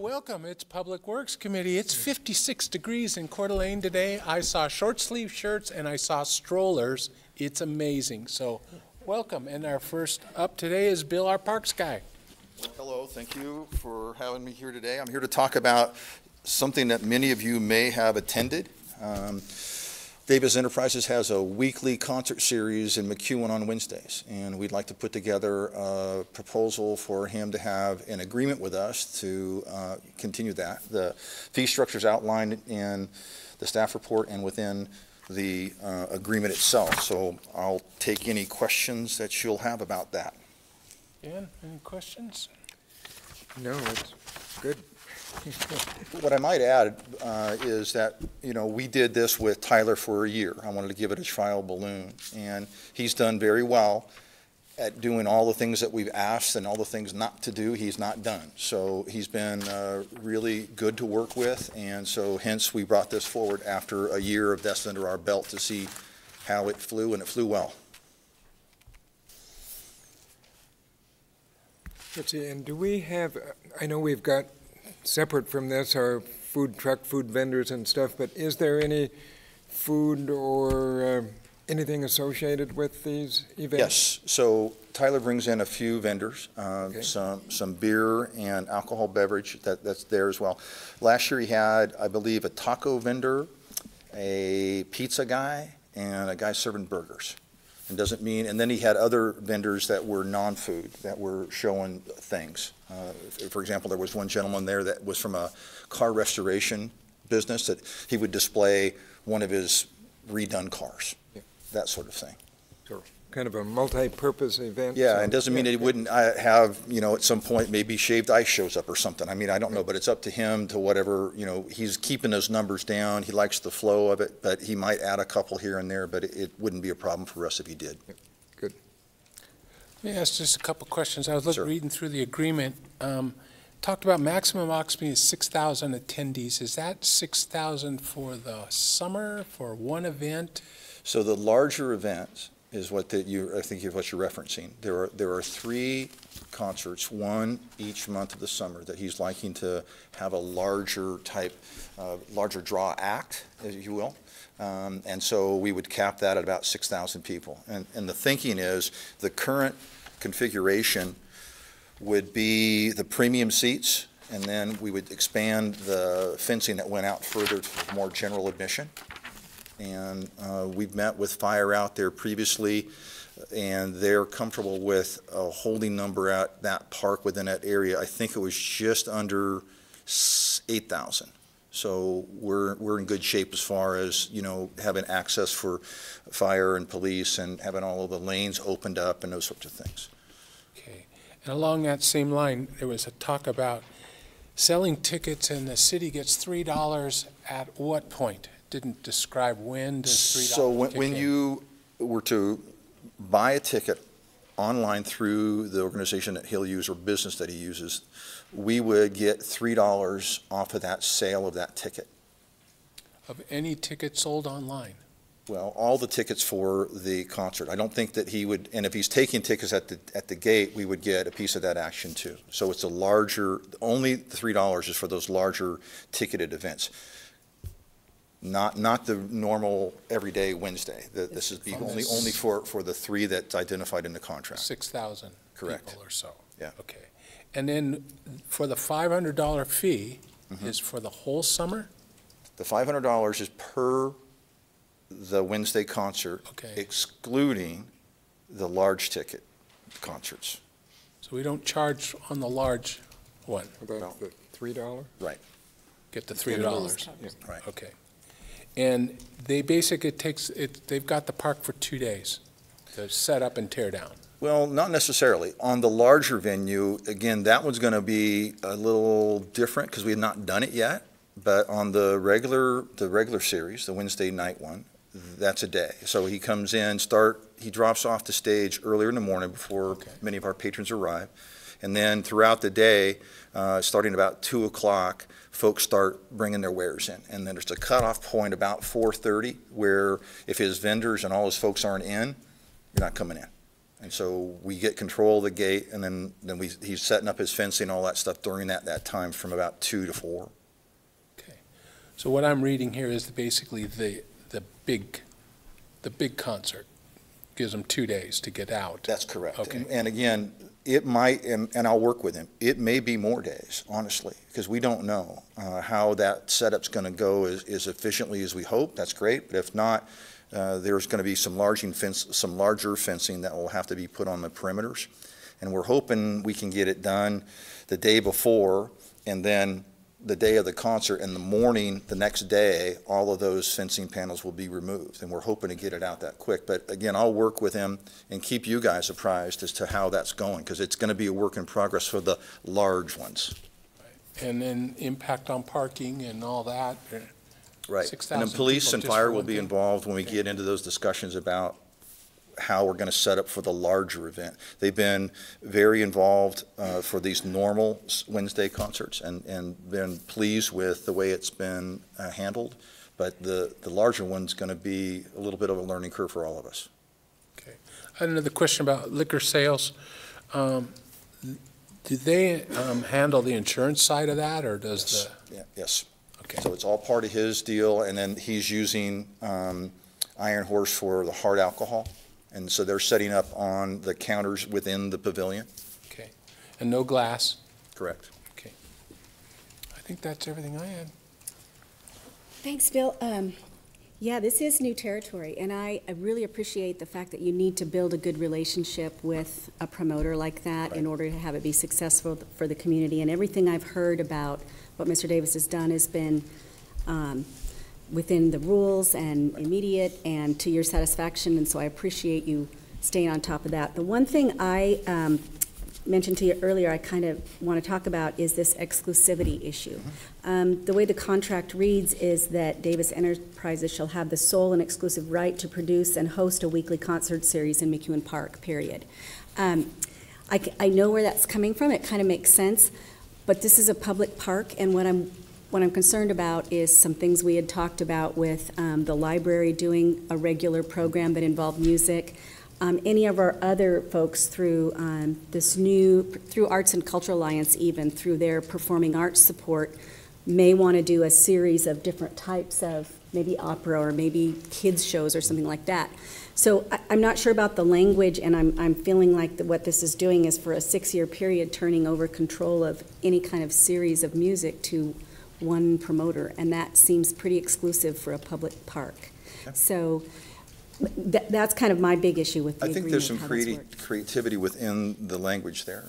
welcome. It's Public Works Committee. It's 56 degrees in Coeur d'Alene today. I saw short sleeve shirts and I saw strollers. It's amazing. So welcome. And our first up today is Bill, our parks guy. Hello, thank you for having me here today. I'm here to talk about something that many of you may have attended. Davis Enterprises has a weekly concert series in McEwen on Wednesdays, and we'd like to put together a proposal for him to have an agreement with us to continue that. The fee structure is outlined in the staff report and within the agreement itself, so I'll take any questions that you'll have about that. Dan, any questions? No, it's good. What I might add is that, you know, we did this with Tyler for a year. I wanted to give it a trial balloon, and he's done very well at doing all the things that we've asked, and all the things not to do, he's not done. So he's been really good to work with, and so hence we brought this forward after a year of this under our belt to see how it flew, and it flew well. Let's see, and do we have, I know we've got separate from this our food truck, food vendors and stuff, but is there any food or anything associated with these events? Yes, so Tyler brings in a few vendors, Okay. some beer and alcohol beverage that's there as well. Last year he had, I believe, a taco vendor, a pizza guy, and a guy serving burgers. And doesn't mean, and then he had other vendors that were non-food that were showing things. For example, there was one gentleman there that was from a car restoration business that he would display one of his redone cars, that sort of thing. So kind of a multi-purpose event. Yeah, so, and doesn't mean it wouldn't have, you know, at some point maybe shaved ice shows up or something. I mean, I don't know, but it's up to him to whatever, you know, he's keeping those numbers down. He likes the flow of it, but he might add a couple here and there, but it wouldn't be a problem for us if he did. Good. Let me ask just a couple questions. I was Sure. reading through the agreement. Talked about maximum occupancy is 6,000 attendees. Is that 6,000 for the summer, for one event? So the larger events is what I think is what you're referencing. There are 3 concerts, one each month of the summer, that he's liking to have a larger type, larger draw act, as you will. And so we would cap that at about 6,000 people. And the thinking is the current configuration would be the premium seats, and then we would expand the fencing that went out further to more general admission. And we've met with Fire out there previously, and they're comfortable with a holding number at that park within that area. I think it was just under 8,000. So we're in good shape as far as, you know, having access for fire and police and having all of the lanes opened up and those sorts of things. Okay. And along that same line, there was a talk about selling tickets and the city gets $3 at what point? Didn't describe when does $3 So kick when in? you were to buy a ticket online through the organization that he'll use or business that he uses, we would get $3 off of that sale of that ticket. Of any ticket sold online? Well, all the tickets for the concert. I don't think that he would, and if he's taking tickets at the gate, we would get a piece of that action too. So it's a larger, only the $3 is for those larger ticketed events. Not the normal everyday Wednesday. This is only for the 3 that's identified in the contract. 6,000 Correct. people or so? Yeah. Okay. And then for the $500 fee is for the whole summer? The $500 is per the Wednesday concert, Okay. excluding the large ticket concerts. So we don't charge on the large one? About the $3? Right. Get the $3? Right. Okay. And they basically, they've got the park for 2 days to set up and tear down. Well, not necessarily. On the larger venue, again, that one's going to be a little different because we had not done it yet. But on the regular series, the Wednesday night one, that's a day. So he comes in, he drops off the stage earlier in the morning before many of our patrons arrive. And then throughout the day, starting about 2 o'clock, folks start bringing their wares in. And then there's a cutoff point about 4:30 where if his vendors and all his folks aren't in, you're not coming in. And so we get control of the gate, and then he's setting up his fencing, all that stuff during that time from about 2 to 4. Okay. So what I'm reading here is basically the big concert gives them 2 days to get out. That's correct. Okay. And again, it might, and I'll work with him, it may be more days, honestly, because we don't know how that setup's going to go as efficiently as we hope. That's great, but if not, there's going to be some larger fencing that will have to be put on the perimeters. And we're hoping we can get it done the day before, and then the day of the concert in the morning, the next day, all of those fencing panels will be removed. And we're hoping to get it out that quick. But again, I'll work with him and keep you guys apprised as to how that's going, because it's going to be a work in progress for the large ones. Right. And then impact on parking and all that. Right. And then police and fire will be involved when we get into those discussions about how we're going to set up for the larger event. They've been very involved for these normal Wednesday concerts and been pleased with the way it's been handled. But the larger one's going to be a little bit of a learning curve for all of us. Okay. Another question about liquor sales. Do they handle the insurance side of that, or does Yes. Okay. So it's all part of his deal, and then he's using Iron Horse for the hard alcohol. And so they're setting up on the counters within the pavilion. Okay. And no glass? Correct. Okay. I think that's everything I had. Thanks, Bill. Yeah, this is new territory, and I really appreciate the fact that you need to build a good relationship with a promoter like that in order to have it be successful for the community. And everything I've heard about what Mr. Davis has done has been within the rules and immediate and to your satisfaction, and so I appreciate you staying on top of that. The one thing I mentioned to you earlier I kind of want to talk about is this exclusivity issue. The way the contract reads is that Davis Enterprises shall have the sole and exclusive right to produce and host a weekly concert series in McEwen Park, period. I know where that's coming from. It kind of makes sense, but this is a public park, and what I'm concerned about is some things we had talked about with the library doing a regular program that involved music. Any of our other folks through through Arts and Cultural Alliance, even through their performing arts support, may want to do a series of different types of maybe opera or maybe kids shows or something like that. So I'm not sure about the language, and I'm feeling like what this is doing is for a 6-year period turning over control of any kind of series of music to one promoter, and that seems pretty exclusive for a public park. Okay. So that's kind of my big issue with the I think there's some agreement, creativity within the language there.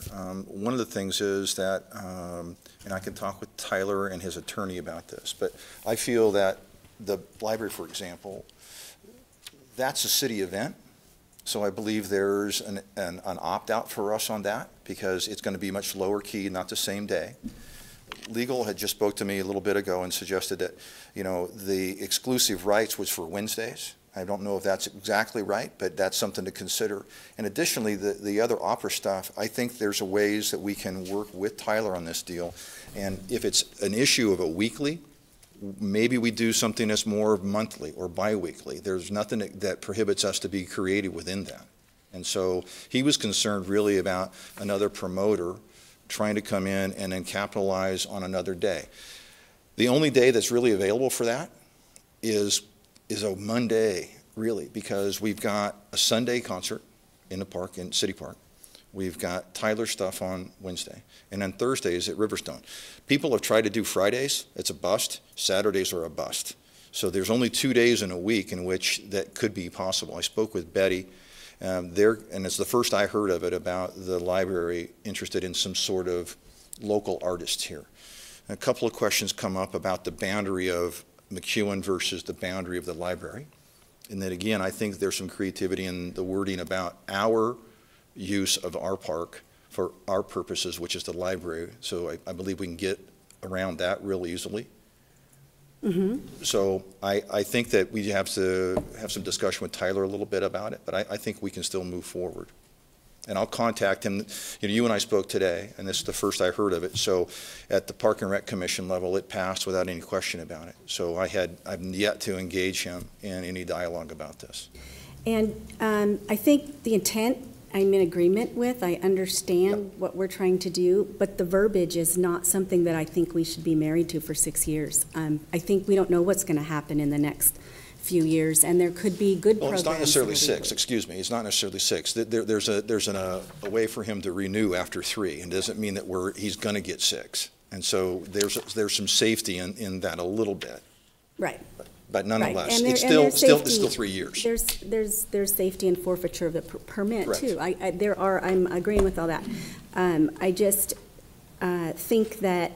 One of the things is that, and I can talk with Tyler and his attorney about this, but I feel that the library, for example, that's a city event, so I believe there's an opt-out for us on that because it's going to be much lower key, not the same day. Legal had just spoke to me a little bit ago and suggested that, the exclusive rights was for Wednesdays. I don't know if that's exactly right, but that's something to consider. And additionally, the other opera stuff, I think there's a ways that we can work with Tyler on this deal. And if it's an issue of a weekly, maybe we do something that's more monthly or biweekly. There's nothing that prohibits us to be creative within that. And so he was concerned really about another promoter trying to come in and then capitalize on another day. The only day that's really available for that is a Monday, really, because we've got a Sunday concert in the park, in City Park. We've got Tyler stuff on Wednesday. And then Thursdays at Riverstone. People have tried to do Fridays. It's a bust. Saturdays are a bust. So there's only 2 days in a week in which that could be possible. I spoke with Betty there, and it's the first I heard of it, about the library interested in some sort of local artists here. And a couple of questions come up about the boundary of McEwen versus the boundary of the library. And then again, I think there's some creativity in the wording about our use of our park for our purposes, which is the library. So I believe we can get around that real easily. Mm-hmm. So I think that we have to have some discussion with Tyler a little bit about it, but I think we can still move forward. And I'll contact him. You and I spoke today, and this is the first I heard of it. So at the Park and Rec Commission level, it passed without any question about it. So I've yet to engage him in any dialogue about this. And I think the intent I'm in agreement with. I understand what we're trying to do, but the verbiage is not something that I think we should be married to for 6 years. I think we don't know what's going to happen in the next few years, and there could be good Well, programs. it's not necessarily that will be 6, excuse me, it's not necessarily 6. There's a way for him to renew after 3, and it doesn't mean that he's going to get 6. And so there's some safety in that a little bit. Right. But nonetheless, Right. And it's there's still safety. 3 years. There's safety and forfeiture of the permit Correct. too. I'm agreeing with all that. I just think that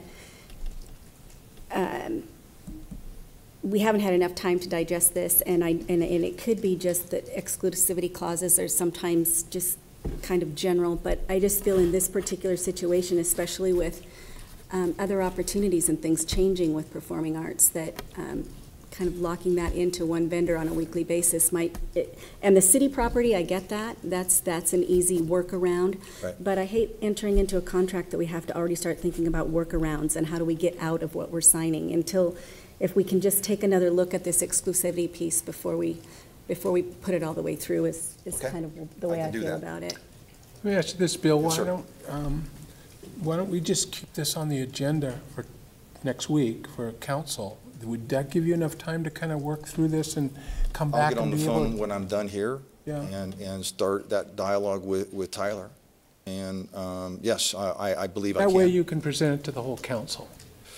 we haven't had enough time to digest this, and it could be just that exclusivity clauses are sometimes just kind of general, but I just feel in this particular situation, especially with other opportunities and things changing with performing arts, that kind of locking that into one vendor on a weekly basis and the city property, I get that. That's an easy workaround. Right. But I hate entering into a contract that we have to already start thinking about workarounds and how do we get out of what we're signing if we can just take another look at this exclusivity piece before we put it all the way through is Okay. kind of the way I I can do feel that. about it. Let me ask you this, Bill, Yes, sir. why don't we just keep this on the agenda for next week for council? Would that give you enough time to kind of work through this and come I'll back get on and the be able phone to? when I'm done here Yeah. and start that dialogue with Tyler. And yes, I believe I That can. way you can present it to the whole council,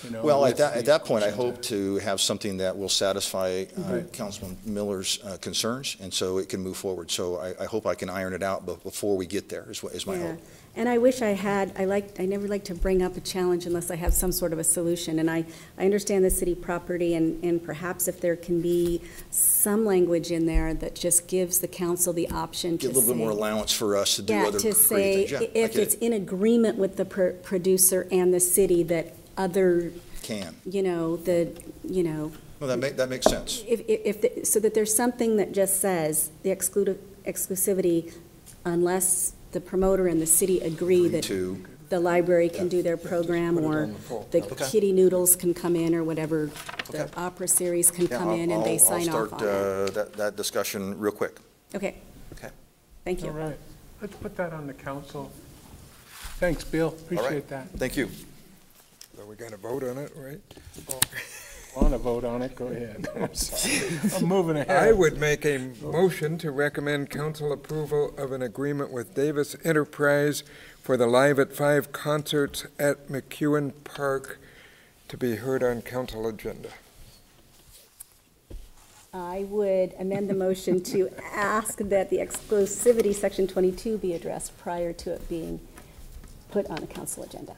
you know? Well, with at these that point, I questions. hope to have something that will satisfy Right. Councilman Miller's concerns, and so it can move forward. So I hope I can iron it out before we get there, is my Yeah. hope. And I wish I had, I never like to bring up a challenge unless I have some sort of a solution. And I understand the city property, and perhaps if there can be some language in there that just gives the council the option to say. Get a little bit more allowance for us to do Yeah, other to creative say, things. Yeah, I if get it's it. in agreement with the producer and the city, that other, Can. you know, Well, that makes sense. so that there's something that just says the exclusivity, unless the promoter and the city agree that To, the library can do their program, put it or on the full. the Okay. Kitty Noodles can come in, or whatever, the Okay. opera series can yeah, come in, and they sign off I'll on it. start that discussion real quick. Okay, Okay. thank All you. right, let's put that on the council. Thanks, Bill, appreciate that. Thank you. So we got to vote on it, right? Want to vote on it, go ahead. I'm moving I ahead. would make a motion to recommend council approval of an agreement with Davis Enterprise for the Live at 5 concerts at McEwen Park to be heard on council agenda. I would amend the motion to ask that the exclusivity, section 22, be addressed prior to it being put on a council agenda.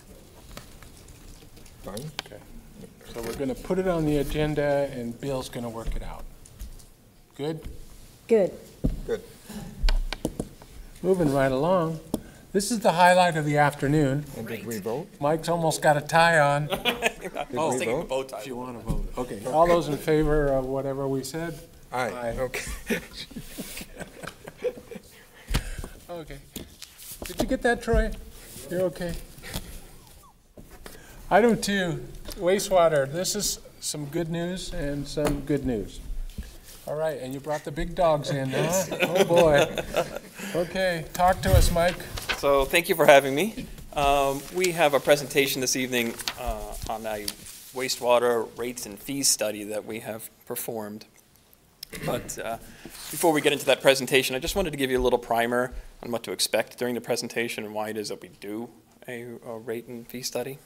Fine? So we're going to put it on the agenda, and Bill's going to work it out. Good? Good. Good. Moving right along. This is the highlight of the afternoon. And did we vote? Mike's almost got a tie on, Did we vote? if you want to vote. Okay, all those in favor of whatever we said? Aye, Aye. okay. Okay. Did you get that, Troy? You're okay? Item 2, wastewater. This is some good news and some good news. All right, and you brought the big dogs in, huh? Oh, boy. Okay, talk to us, Mike. So thank you for having me. We have a presentation this evening on a wastewater rates and fees study that we have performed. But before we get into that presentation, I just wanted to give you a little primer on what to expect during the presentation and why it is that we do a rate and fee study.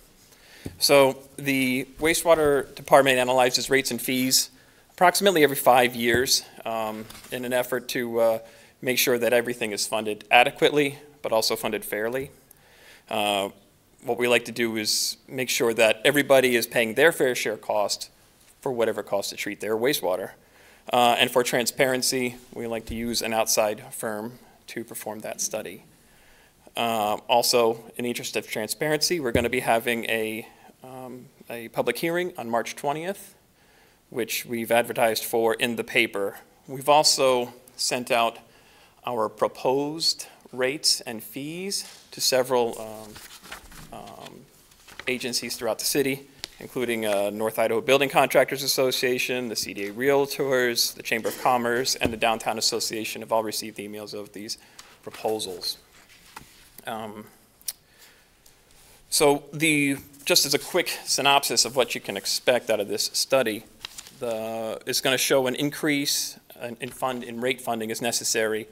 So the wastewater department analyzes rates and fees approximately every 5 years in an effort to make sure that everything is funded adequately, but also funded fairly. What we like to do is make sure that everybody is paying their fair share cost for whatever costs to treat their wastewater. And for transparency, we like to use an outside firm to perform that study. Also, in the interest of transparency, we're going to be having a public hearing on March 20th, which we've advertised for in the paper. We've also sent out our proposed rates and fees to several agencies throughout the city, including North Idaho Building Contractors Association, the CDA Realtors, the Chamber of Commerce, and the Downtown Association have all received emails of these proposals. Just as a quick synopsis of what you can expect out of this study, it's going to show an increase in rate funding is necessary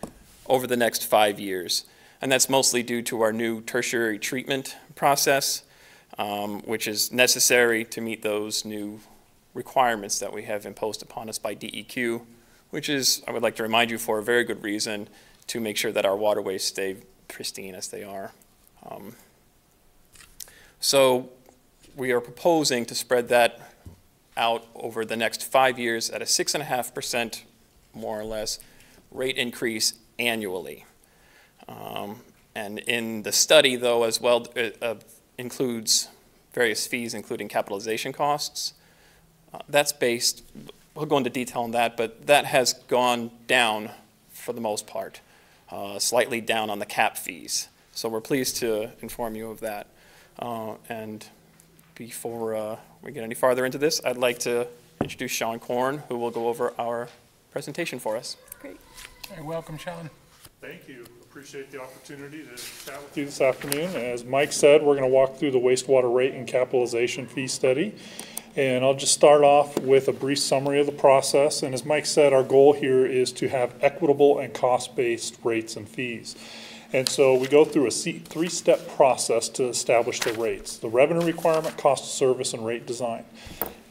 over the next 5 years. And that's mostly due to our new tertiary treatment process, which is necessary to meet those new requirements that we have imposed upon us by DEQ, which is, I would like to remind you, for a very good reason, to make sure that our waterways stay pristine as they are. So we are proposing to spread that out over the next 5 years at a 6.5%, more or less, rate increase annually. And in the study, though, as well, it includes various fees, including capitalization costs. That's based, we'll go into detail on that, but that has gone down for the most part, slightly down on the cap fees. So we're pleased to inform you of that. And before we get any farther into this, I'd like to introduce Sean Coeur, who will go over our presentation for us. Great. Hey, welcome, Sean. Thank you. Appreciate the opportunity to chat with you this afternoon. As Mike said, we're going to walk through the wastewater rate and capitalization fee study. And I'll just start off with a brief summary of the process. And as Mike said, our goal here is to have equitable and cost-based rates and fees. And so we go through a three-step process to establish the rates: the revenue requirement, cost of service, and rate design.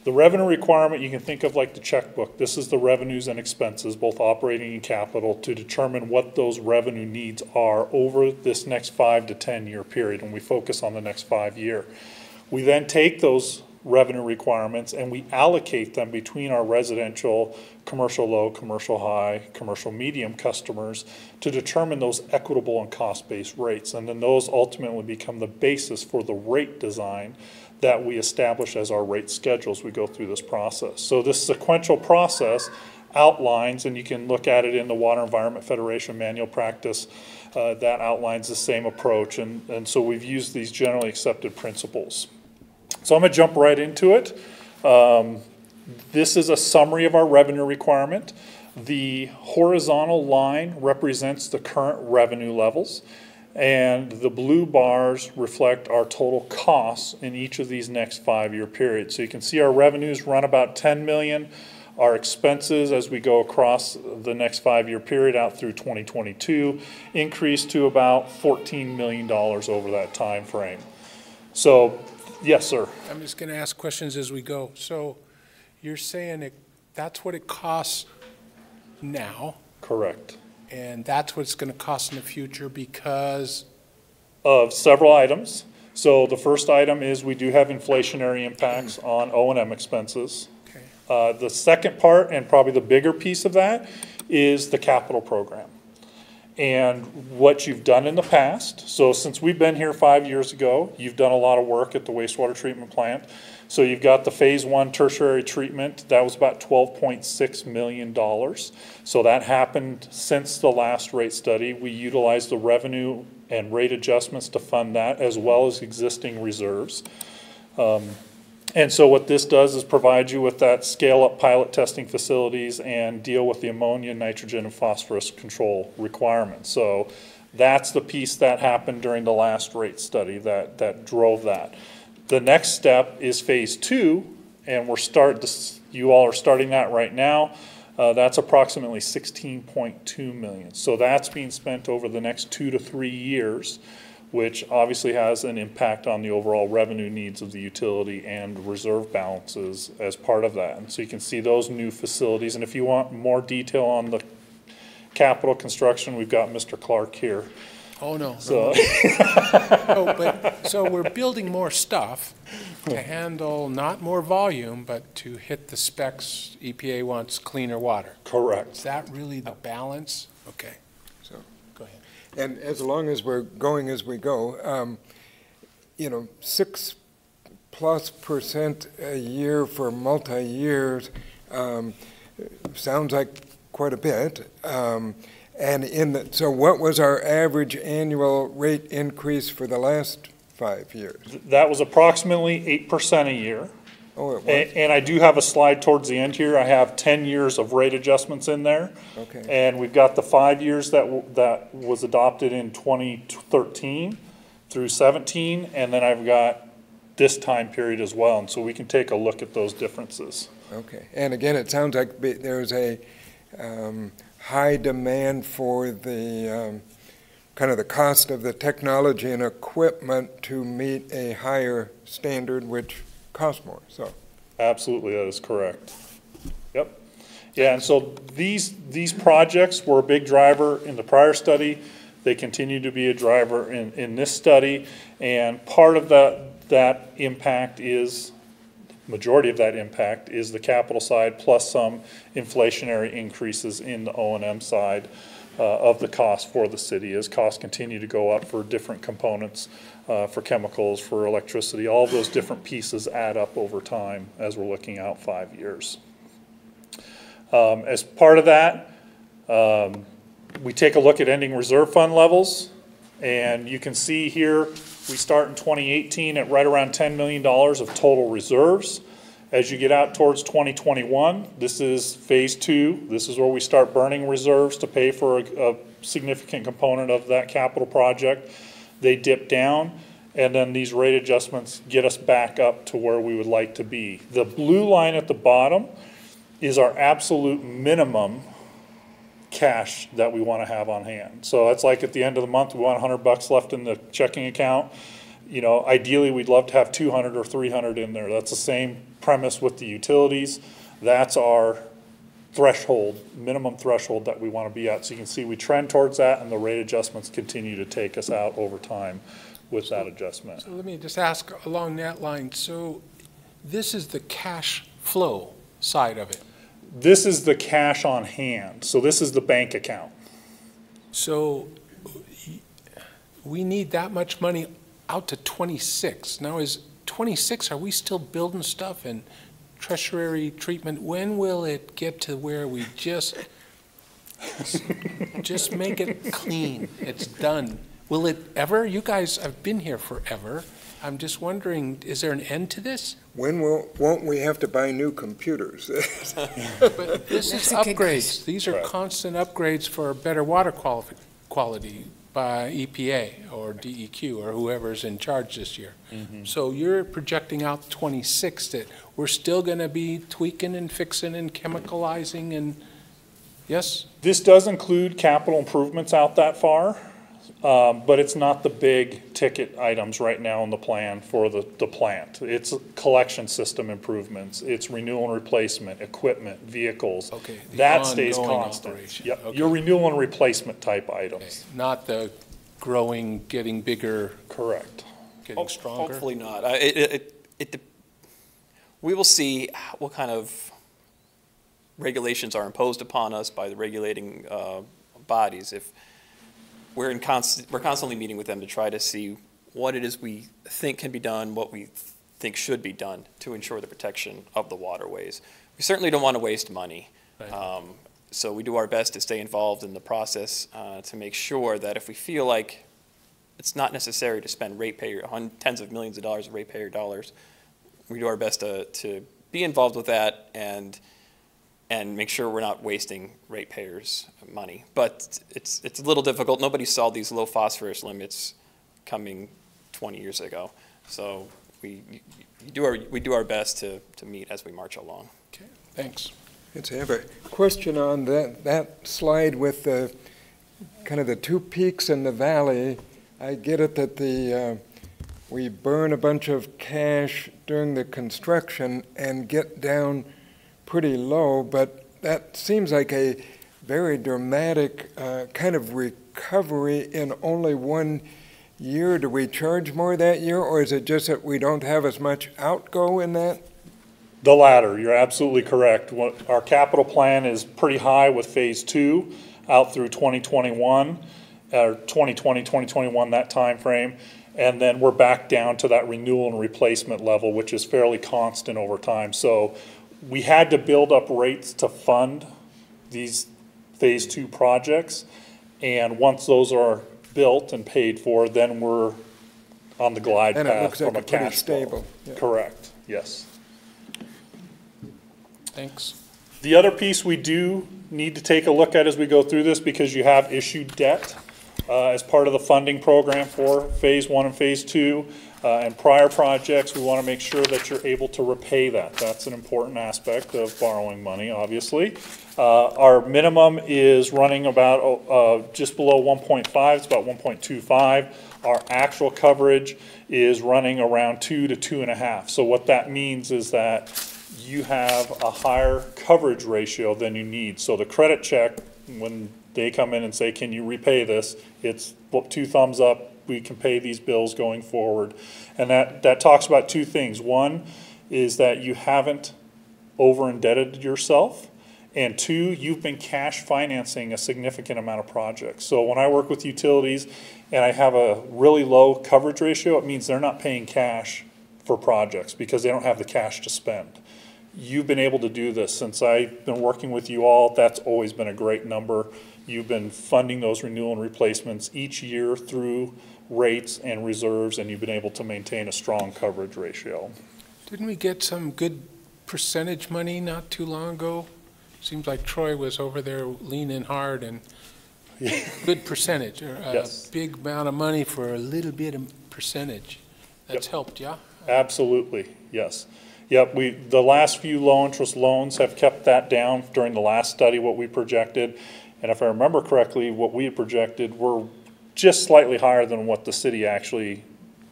The revenue requirement you can think of like the checkbook. This is the revenues and expenses, both operating and capital, to determine what those revenue needs are over this next 5 to 10 year period, and we focus on the next 5 year. We then take those revenue requirements and we allocate them between our residential, commercial low, commercial high, commercial medium customers to determine those equitable and cost-based rates. And then those ultimately become the basis for the rate design that we establish as our rate schedules we go through this process. So this sequential process outlines, and you can look at it in the Water Environment Federation manual practice, that outlines the same approach. And so we've used these generally accepted principles. So I'm going to jump right into it. This is a summary of our revenue requirement. The horizontal line represents the current revenue levels, and the blue bars reflect our total costs in each of these next 5 year periods. So you can see our revenues run about 10 million. Our expenses as we go across the next 5 year period out through 2022 increase to about $14 million over that time frame. So, yes, sir. I'm just going to ask questions as we go. So you're saying that's what it costs now, Correct. and that's what it's going to cost in the future because? Of several items. So the first item is we do have inflationary impacts on O&M expenses. Okay. The second part, and probably the bigger piece of that, is the capital program and what you've done in the past. So since we've been here 5 years ago, you've done a lot of work at the wastewater treatment plant. So you've got the phase 1 tertiary treatment. That was about $12.6 million. So that happened since the last rate study. We utilized the revenue and rate adjustments to fund that, as well as existing reserves. And so what this does is provide you with that scale-up pilot testing facilities and deal with the ammonia, nitrogen, and phosphorus control requirements. So that's the piece that happened during the last rate study that drove that. The next step is phase 2, and you all are starting that right now. That's approximately $16.2 million. So that's being spent over the next 2 to 3 years, which obviously has an impact on the overall revenue needs of the utility and reserve balances as part of that. And so you can see those new facilities. And if you want more detail on the capital construction, we've got Mr. Clark here. Oh, no. So, So we're building more stuff to handle not more volume, but to hit the specs EPA wants cleaner water. correct. Is that really the balance? Okay. So, Go ahead. and as long as we're going as we go, 6+% a year for multi-years sounds like quite a bit. So what was our average annual rate increase for the last 5 years? That was approximately 8% a year. Oh, it was? And I do have a slide towards the end here. I have 10 years of rate adjustments in there. Okay. And we've got the 5 years that was adopted in 2013 through 17, and then I've got this time period as well. And so we can take a look at those differences. Okay. And again, it sounds like there's a high demand for the kind of the cost of the technology and equipment to meet a higher standard, which costs more, so. Absolutely, that is correct. Yep. Yeah, and so these projects were a big driver in the prior study. They continue to be a driver in this study, and part of that impact is, majority of that impact is the capital side plus some inflationary increases in the O&M side of the cost for the city as costs continue to go up for different components, for chemicals, for electricity. All of those different pieces add up over time as we're looking out 5 years. As part of that, we take a look at ending reserve fund levels, and you can see here we start in 2018 at right around $10 million of total reserves. As you get out towards 2021, this is phase 2. This is where we start burning reserves to pay for a significant component of that capital project. They dip down, and then these rate adjustments get us back up to where we would like to be. The blue line at the bottom is our absolute minimum cash that we want to have on hand. So that's like at the end of the month, we want $100 left in the checking account. You know, ideally we'd love to have 200 or 300 in there. That's the same premise with the utilities. That's our threshold, minimum threshold that we want to be at. So you can see we trend towards that, and the rate adjustments continue to take us out over time with that adjustment. So let me just ask along that line. So this is the cash flow side of it. This is the cash on hand. So this is the bank account. So we need that much money out to 26. Now is 26, are we still building stuff and tertiary treatment? When will it get to where we just make it clean? It's done. Will it ever? You guys have been here forever. I'm just wondering, is there an end to this? Won't we have to buy new computers? But this is upgrades. These are constant upgrades for better water quality by EPA or DEQ or whoever's in charge this year. Mm-hmm. So you're projecting out 26 that we're still going to be tweaking and fixing and chemicalizing and, yes? This does include capital improvements out that far, but it's not the big ticket items right now in the plan for the plant. It's collection system improvements, it's renewal and replacement, equipment, vehicles. Okay. That stays constant. Yep. Okay. Your renewal and replacement type items. Okay. Not the growing, getting bigger. Correct. Getting stronger. Hopefully not. We will see what kind of regulations are imposed upon us by the regulating bodies. If we're constantly meeting with them to try to see what it is we think can be done, what we think should be done to ensure the protection of the waterways. We certainly don't want to waste money. Right. So we do our best to stay involved in the process to make sure that if we feel like it's not necessary to spend tens of millions of dollars of ratepayer dollars, we do our best to be involved with that and make sure we're not wasting ratepayers' money. But it's a little difficult. Nobody saw these low phosphorus limits coming 20 years ago. So we do our best to meet as we march along. Okay, thanks. Let's have a question on that slide with the kind of the two peaks in the valley. I get it that we burn a bunch of cash during the construction and get down pretty low, but that seems like a very dramatic kind of recovery in only 1 year. Do we charge more that year, or is it just that we don't have as much outgo in that? The latter, you're absolutely correct. Our capital plan is pretty high with phase 2 out through 2021, or 2020, 2021, that time frame. And then we're back down to that renewal and replacement level, which is fairly constant over time. So we had to build up rates to fund these phase 2 projects. And once those are built and paid for, then we're on the glide path from a cash flow. Stable. Yeah. Correct, yes. Thanks. The other piece we do need to take a look at as we go through this, because you have issued debt as part of the funding program for Phase 1 and Phase 2. And prior projects, we want to make sure that you're able to repay that. That's an important aspect of borrowing money, obviously. Our minimum is running about just below 1.5. It's about 1.25. Our actual coverage is running around 2 to 2.5. So what that means is that you have a higher coverage ratio than you need. So the credit check, when they come in and say, can you repay this? It's 2 thumbs up, we can pay these bills going forward. And that talks about 2 things. One is that you haven't over indebted yourself. And 2, you've been cash financing a significant amount of projects. So when I work with utilities and I have a really low coverage ratio, it means they're not paying cash for projects because they don't have the cash to spend. You've been able to do this since I've been working with you all. That's always been a great number. You've been funding those renewal and replacements each year through rates and reserves, and you've been able to maintain a strong coverage ratio. Didn't we get some good percentage money not too long ago? Seems like Troy was over there leaning hard and good percentage, or a Yes. big amount of money for a little bit of percentage. That's Yep. helped, yeah? Absolutely, yes. Yep, the last few low interest loans have kept that down during the last study, what we projected. And if I remember correctly, what we had projected were just slightly higher than what the city actually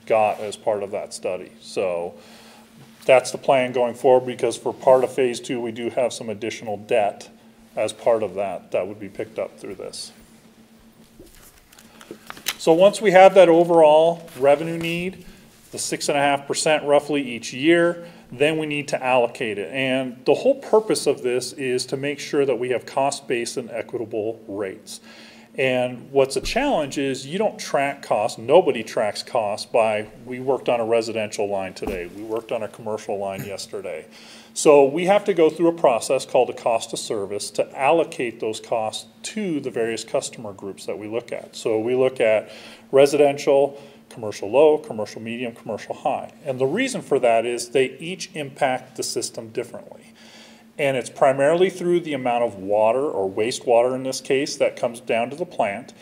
got as part of that study. So that's the plan going forward, because for part of Phase 2, we do have some additional debt as part of that would be picked up through this. So once we have that overall revenue need, the 6.5% roughly each year, then we need to allocate it. And the whole purpose of this is to make sure that we have cost-based and equitable rates. And what's a challenge is you don't track costs. Nobody tracks costs by, we worked on a residential line today, we worked on a commercial line yesterday. So we have to go through a process called a cost of service to allocate those costs to the various customer groups that we look at. So we look at residential, commercial low, commercial medium, commercial high. And the reason for that is they each impact the system differently. And it's primarily through the amount of water, or wastewater in this case, that comes down to the plant,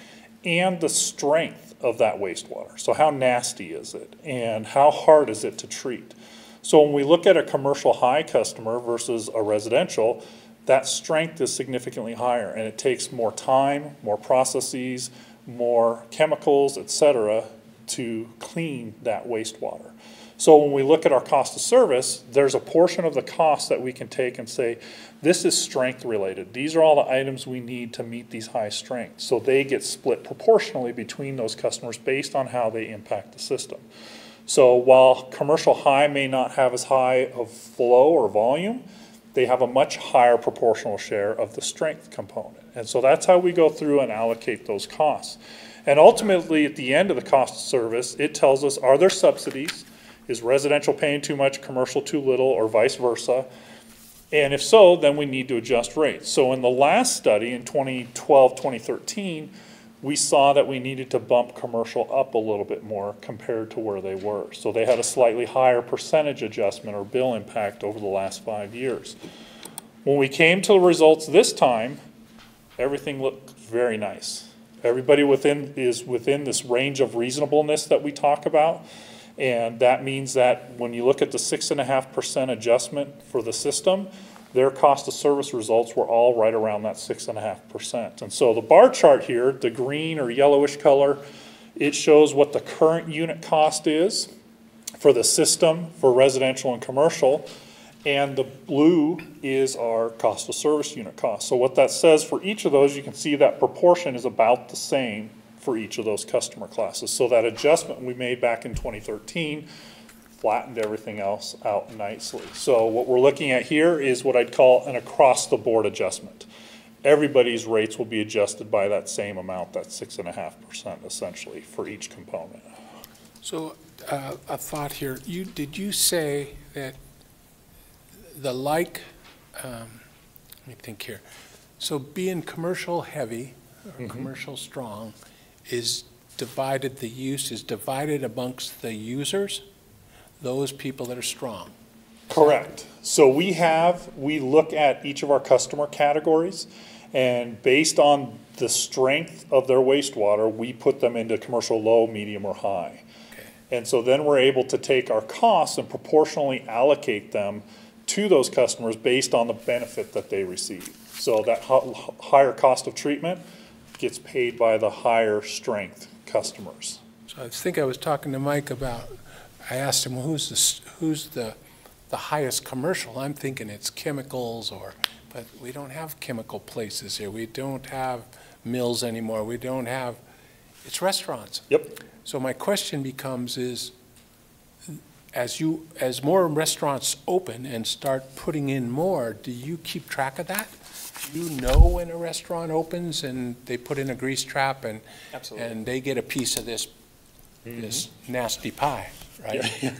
and the strength of that wastewater. So how nasty is it, and how hard is it to treat? So when we look at a commercial high customer versus a residential, that strength is significantly higher, and it takes more time, more processes, more chemicals, et cetera, to clean that wastewater. So when we look at our cost of service, there's a portion of the cost that we can take and say, this is strength related. These are all the items we need to meet these high strengths. So they get split proportionally between those customers based on how they impact the system. So while commercial high may not have as high of flow or volume, they have a much higher proportional share of the strength component. And so that's how we go through and allocate those costs. And ultimately, at the end of the cost of service, it tells us, are there subsidies? Is residential paying too much, commercial too little, or vice versa? And if so, then we need to adjust rates. So in the last study in 2012, 2013, we saw that we needed to bump commercial up a little bit more compared to where they were. So they had a slightly higher percentage adjustment or bill impact over the last 5 years. When we came to the results this time, everything looked very nice. Everybody is within this range of reasonableness that we talk about. And that means that when you look at the 6.5% adjustment for the system, their cost of service results were all right around that 6.5%. And so the bar chart here, the green or yellowish color, it shows what the current unit cost is for the system for residential and commercial. And the blue is our cost of service unit cost. So what that says for each of those, you can see that proportion is about the same for each of those customer classes. So that adjustment we made back in 2013 flattened everything else out nicely. So what we're looking at here is what I'd call an across-the-board adjustment. Everybody's rates will be adjusted by that same amount, that 6.5% essentially for each component. So a thought here, did you say that the let me think here. So being commercial heavy or commercial strong is divided, the use is divided amongst the users, those people that are strong. Correct. So we look at each of our customer categories, and based on the strength of their wastewater, we put them into commercial low, medium, or high. Okay. And so then we're able to take our costs and proportionally allocate them to those customers based on the benefit that they receive. So that higher cost of treatment gets paid by the higher strength customers. So I think I was talking to Mike about, I asked him, who's the highest commercial? I'm thinking it's chemicals but we don't have chemical places here. We don't have mills anymore. We don't have, it's restaurants. Yep. So my question becomes is, as more restaurants open and start putting in more, do you keep track of that? Do you know when a restaurant opens and they put in a grease trap and Absolutely. and they get a piece of this nasty pie, right? Yeah.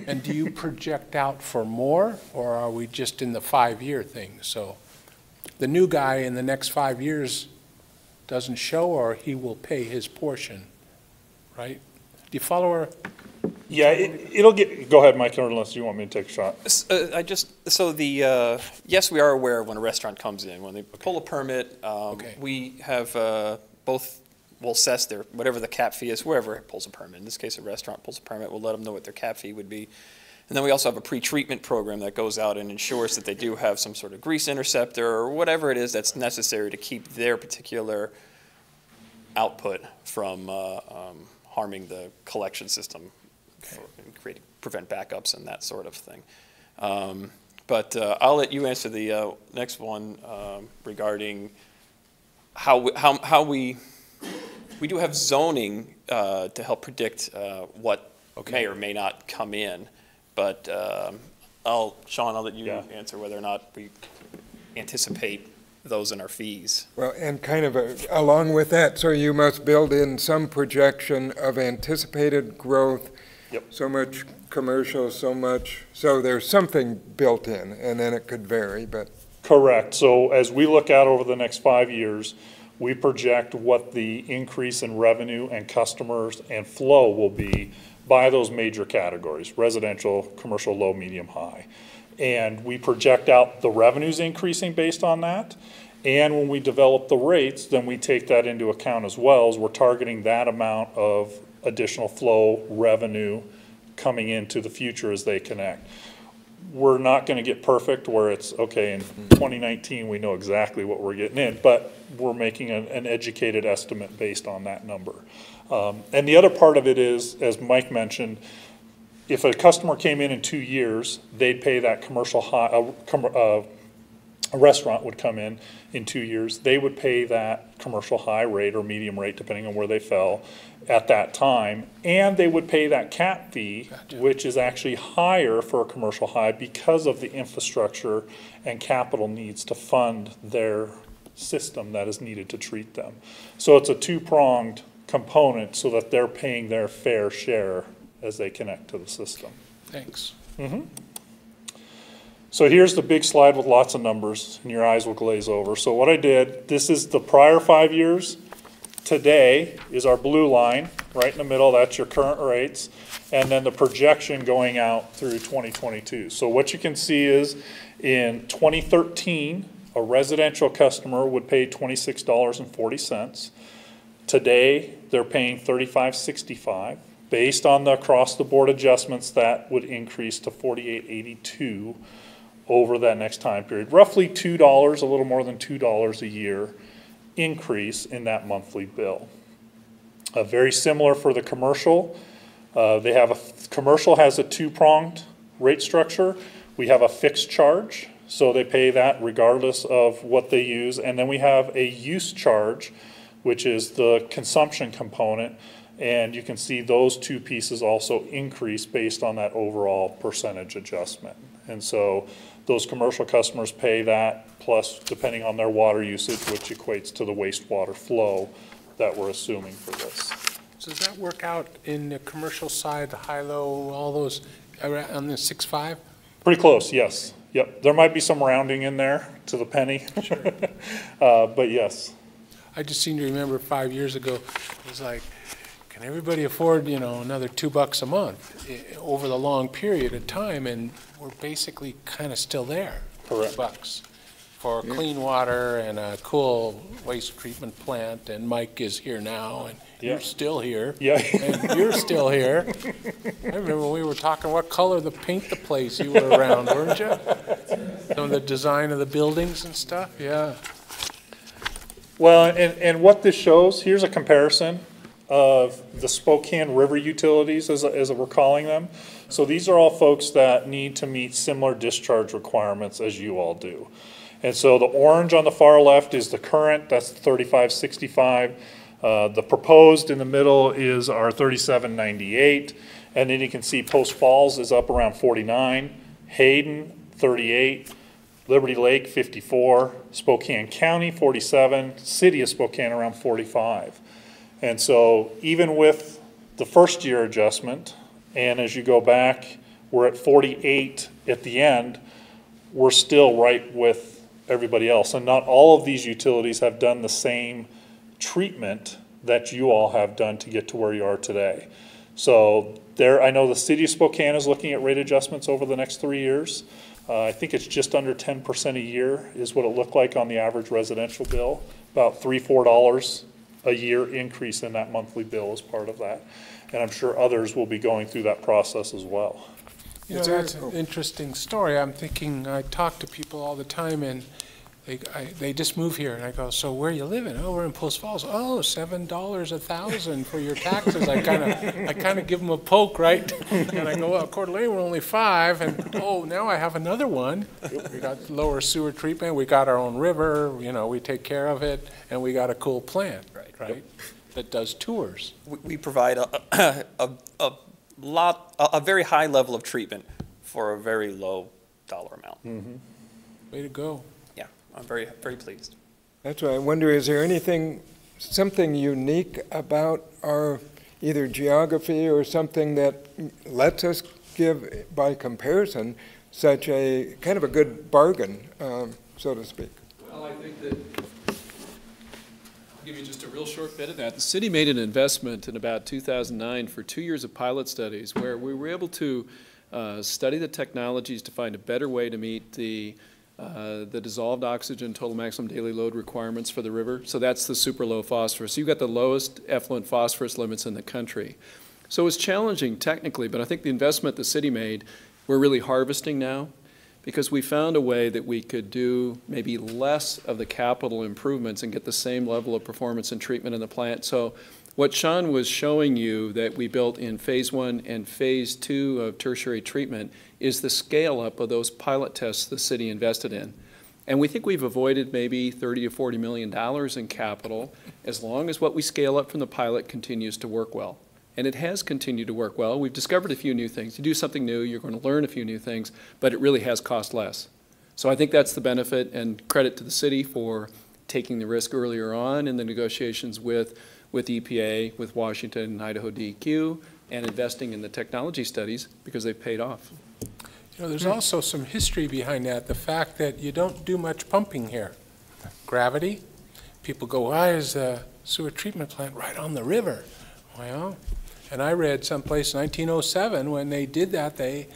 And do you project out for more, or are we just in the 5-year thing? So the new guy in the next 5 years doesn't show, or he will pay his portion, right? Do you follow her? Yeah, it'll get, go ahead, Mike, unless you want me to take a shot. Yes, we are aware of when a restaurant comes in. When they pull a permit, Okay. we have both, we'll assess their, whatever the cap fee is, whoever pulls a permit. In this case, a restaurant pulls a permit, we'll let them know what their cap fee would be. And then we also have a pre-treatment program that goes out and ensures that they do have some sort of grease interceptor or whatever it is that's necessary to keep their particular output from harming the collection system, and prevent backups and that sort of thing. But I'll let you answer the next one regarding how we do have zoning to help predict what may or may not come in. But Sean, I'll let you answer whether or not we anticipate those in our fees. Well, and kind of along with that, so you must build in some projection of anticipated growth. Yep. So much commercial, so much, so there's something built in, and then it could vary, but. Correct. So as we look out over the next 5 years, we project what the increase in revenue and customers and flow will be by those major categories: residential, commercial, low, medium, high. And we project out the revenues increasing based on that. And when we develop the rates, then we take that into account as well, as we're targeting that amount of additional flow revenue coming into the future as they connect. We're not going to get perfect where it's, okay, in 2019 we know exactly what we're getting in, but we're making an educated estimate based on that number. And the other part of it is, as Mike mentioned, if a customer came in 2 years, they'd pay that commercial high, a restaurant would come in 2 years, they would pay that commercial high rate or medium rate, depending on where they fell at that time, and they would pay that cap fee, which is actually higher for a commercial high because of the infrastructure and capital needs to fund their system that is needed to treat them. So it's a two-pronged component so that they're paying their fair share as they connect to the system. Thanks. So here's the big slide with lots of numbers, and your eyes will glaze over. So what I did, this is the prior 5 years. Today is our blue line, right in the middle, that's your current rates, and then the projection going out through 2022. So what you can see is in 2013, a residential customer would pay $26.40. Today, they're paying $35.65. Based on the across-the-board adjustments, that would increase to $48.82 over that next time period. Roughly $2, a little more than $2 a year increase in that monthly bill. Very similar for the commercial. Commercial has a two-pronged rate structure. We have a fixed charge, so they pay that regardless of what they use. And then we have a use charge, which is the consumption component. And you can see those two pieces also increase based on that overall percentage adjustment. And so those commercial customers pay that, plus depending on their water usage, which equates to the wastewater flow that we're assuming for this. So does that work out in the commercial side, the high-low, all those, on the 6.5? Pretty close, yes. Yep. There might be some rounding in there to the penny. Sure. But yes. I just seem to remember 5 years ago, it was like, can can everybody afford, you know, another $2 a month over the long period of time? And we're basically kind of still there. Correct. $2 for clean water and a cool waste treatment plant, and Mike is here now, and Yeah. you're still here. Yeah. And you're still here. I remember when we were talking what color the paint the place you were around, weren't you? Some of the design of the buildings and stuff, yeah. Well, and what this shows, here's a comparison of the Spokane River utilities, as we're calling them. So these are all folks that need to meet similar discharge requirements as you all do. And so the orange on the far left is the current, that's 3565. The proposed in the middle is our 3798. And then you can see Post Falls is up around 49, Hayden 38, Liberty Lake 54, Spokane County 47, City of Spokane around 45. And so even with the first year adjustment, and as you go back, we're at 48 at the end, we're still right with everybody else. And not all of these utilities have done the same treatment that you all have done to get to where you are today. So there, I know the City of Spokane is looking at rate adjustments over the next 3 years. I think it's just under 10% a year is what it looked like on the average residential bill. About $3, $4 a year increase in that monthly bill as part of that. And I'm sure others will be going through that process as well. You know, that's an interesting story. I'm thinking, I talk to people all the time, and they just move here, and I go, so where are you living? Oh, we're in Post Falls. Oh, $7 a thousand for your taxes. I kind of give them a poke, right? And I go, well, Coeur d'Alene, we're only 5, and oh, now I have another one. We got lower sewer treatment. We got our own river. You know, we take care of it, and we got a cool plant, right? That does tours. We provide a very high level of treatment for a very low dollar amount. Mm-hmm. Way to go. Yeah, I'm very, very pleased. That's why I wonder, is there something unique about our either geography or something that lets us give, by comparison, such a kind of a good bargain, so to speak? Well, I think that, I'll give you just a real short bit of that. The city made an investment in about 2009 for 2 years of pilot studies where we were able to study the technologies to find a better way to meet the dissolved oxygen total maximum daily load requirements for the river. So that's the super low phosphorus. So you've got the lowest effluent phosphorus limits in the country. So it's challenging technically, but I think the investment the city made, we're really harvesting now, because we found a way that we could do maybe less of the capital improvements and get the same level of performance and treatment in the plant. So what Sean was showing you that we built in phase 1 and phase 2 of tertiary treatment is the scale up of those pilot tests the city invested in. And we think we've avoided maybe $30 to $40 million in capital as long as what we scale up from the pilot continues to work well. And it has continued to work well. We've discovered a few new things. You do something new, you're going to learn a few new things, but it really has cost less. So I think that's the benefit, and credit to the city for taking the risk earlier on in the negotiations with EPA, with Washington and Idaho DEQ, and investing in the technology studies because they've paid off. You know, there's also some history behind that, the fact that you don't do much pumping here. Gravity, people go, why is the sewer treatment plant right on the river? Well, and I read someplace in 1907 when they did that, they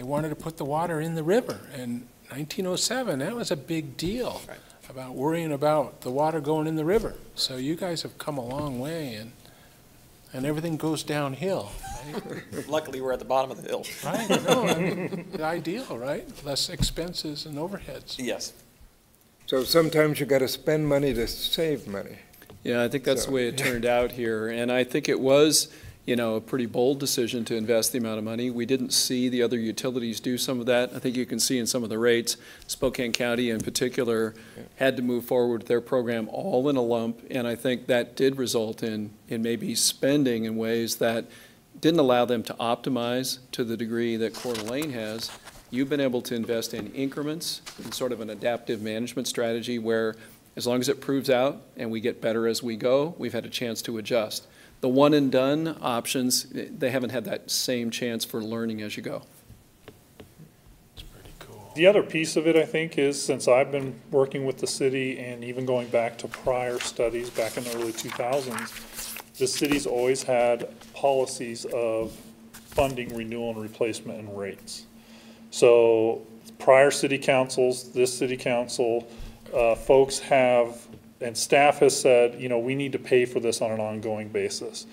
wanted to put the water in the river. And 1907, that was a big deal, right, about worrying about the water going in the river. So you guys have come a long way, and everything goes downhill. Right? Luckily, we're at the bottom of the hill. Right, no, I mean, the ideal, right? Less expenses and overheads. Yes. So sometimes you got to spend money to save money. Yeah, I think that's the way it turned out here. And I think it was, you know, a pretty bold decision to invest the amount of money. We didn't see the other utilities do some of that. I think you can see in some of the rates, Spokane County in particular had to move forward with their program all in a lump. And I think that did result in maybe spending in ways that didn't allow them to optimize to the degree that Coeur d'Alene has. You've been able to invest in increments in sort of an adaptive management strategy where as long as it proves out and we get better as we go, we've had a chance to adjust. The one and done options, they haven't had that same chance for learning as you go. It's pretty cool. The other piece of it, I think, is since I've been working with the city and even going back to prior studies back in the early 2000s, the city's always had policies of funding renewal and replacement and rates. So prior city councils, this city council, folks have, and staff has said, you know, we need to pay for this on an ongoing basis.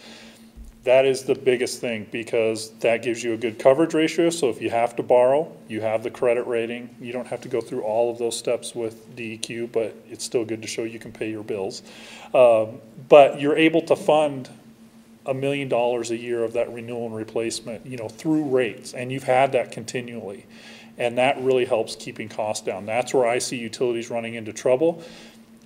That is the biggest thing, because that gives you a good coverage ratio. So if you have to borrow, you have the credit rating. You don't have to go through all of those steps with DEQ, but it's still good to show you can pay your bills. But you're able to fund $1 million a year of that renewal and replacement, you know, through rates, and you've had that continually. And that really helps keeping costs down. That's where I see utilities running into trouble,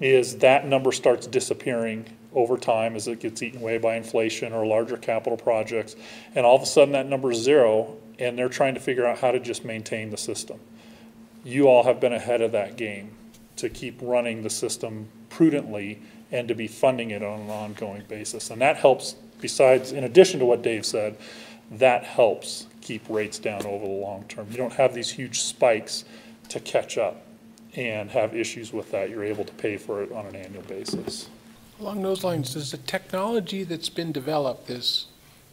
is that number starts disappearing over time as it gets eaten away by inflation or larger capital projects. And all of a sudden that number is zero, and they're trying to figure out how to just maintain the system. You all have been ahead of that game to keep running the system prudently and to be funding it on an ongoing basis. And that helps, besides, in addition to what Dave said, that helps keep rates down over the long term. You don't have these huge spikes to catch up and have issues with that. You're able to pay for it on an annual basis. Along those lines, does the technology that's been developed, this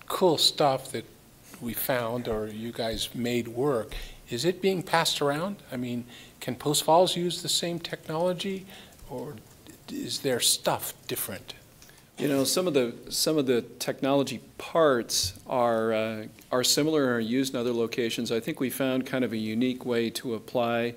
cool stuff that we found or you guys made work, is it being passed around? I mean, can Post Falls use the same technology, or is their stuff different? You know, some of the technology parts are similar and are used in other locations. I think we found kind of a unique way to apply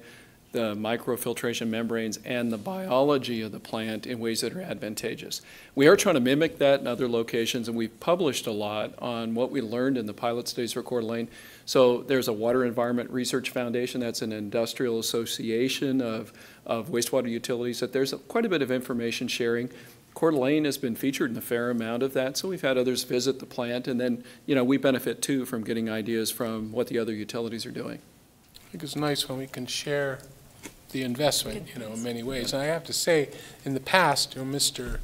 the microfiltration membranes and the biology of the plant in ways that are advantageous. We are trying to mimic that in other locations, and we've published a lot on what we learned in the pilot studies for Coeur d'Alene. So there's a Water Environment Research Foundation, that's an industrial association of wastewater utilities, that there's quite a bit of information sharing. Coeur d'Alene has been featured in a fair amount of that, so we've had others visit the plant, and then, you know, we benefit too from getting ideas from what the other utilities are doing. I think it's nice when we can share the investment, you know, in many ways. And I have to say, in the past, you know, Mr.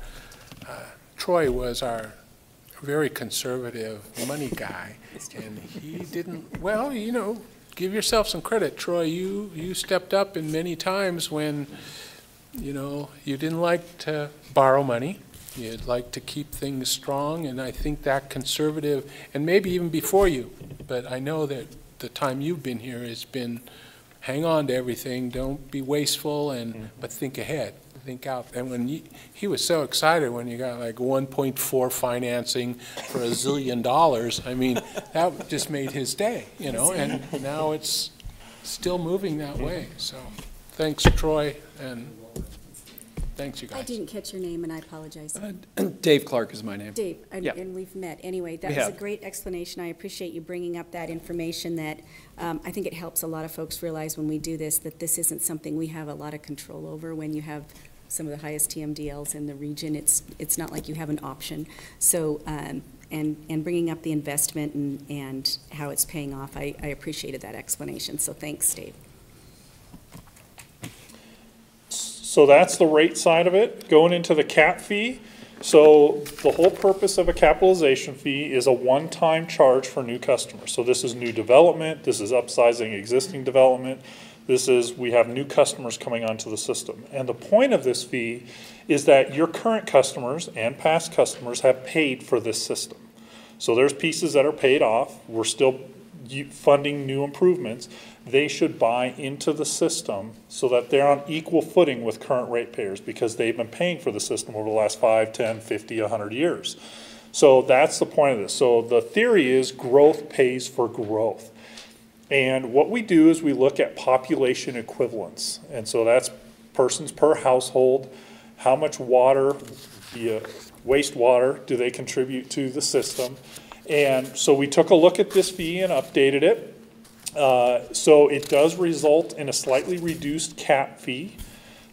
Troy was our very conservative money guy, and he didn't, well, you know, give yourself some credit, Troy. You stepped up in many times when, you know, you didn't like to borrow money. You'd like to keep things strong, and I think that conservative, and maybe even before you, but I know that the time you've been here has been hang on to everything, don't be wasteful, and but think ahead, think out. And when he was so excited when you got like 1.4 financing for $1 zillion, I mean, that just made his day, you know, and now it's still moving that way. So thanks, Troy, and thanks, you guys. I didn't catch your name, and I apologize. Dave Clark is my name. Dave, Yeah. and we've met. Anyway, that We was a have. great explanation. I appreciate you bringing up that information that I think it helps a lot of folks realize when we do this that this isn't something we have a lot of control over. When you have some of the highest TMDLs in the region, it's not like you have an option. So, and bringing up the investment and how it's paying off, I appreciated that explanation. So thanks, Dave. So that's the rate side of it. Going into the cap fee. So the whole purpose of a capitalization fee is a one-time charge for new customers. So this is new development, this is upsizing existing development, this is, we have new customers coming onto the system. And the point of this fee is that your current customers and past customers have paid for this system. So there's pieces that are paid off, we're still funding new improvements. They should buy into the system so that they're on equal footing with current ratepayers, because they've been paying for the system over the last 5, 10, 50, 100 years. So that's the point of this. So the theory is growth pays for growth. And what we do is we look at population equivalence. And so that's persons per household, how much water, wastewater do they contribute to the system. And so we took a look at this fee and updated it. So it does result in a slightly reduced cap fee.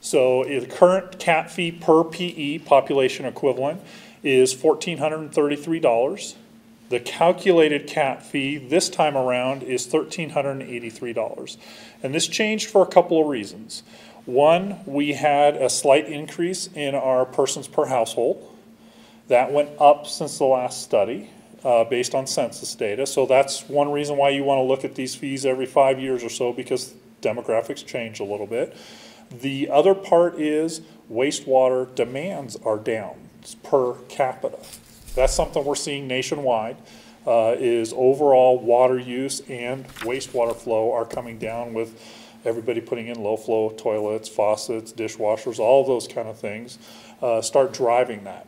So the current cap fee per PE, population equivalent, is $1,433. The calculated cap fee this time around is $1,383. And this changed for a couple of reasons. One, we had a slight increase in our persons per household. That went up since the last study. Based on census data. So that's one reason why you want to look at these fees every 5 years or so, because demographics change a little bit. The other part is wastewater demands are down per capita. That's something we're seeing nationwide, is overall water use and wastewater flow are coming down with everybody putting in low-flow toilets, faucets, dishwashers, all those kind of things start driving that.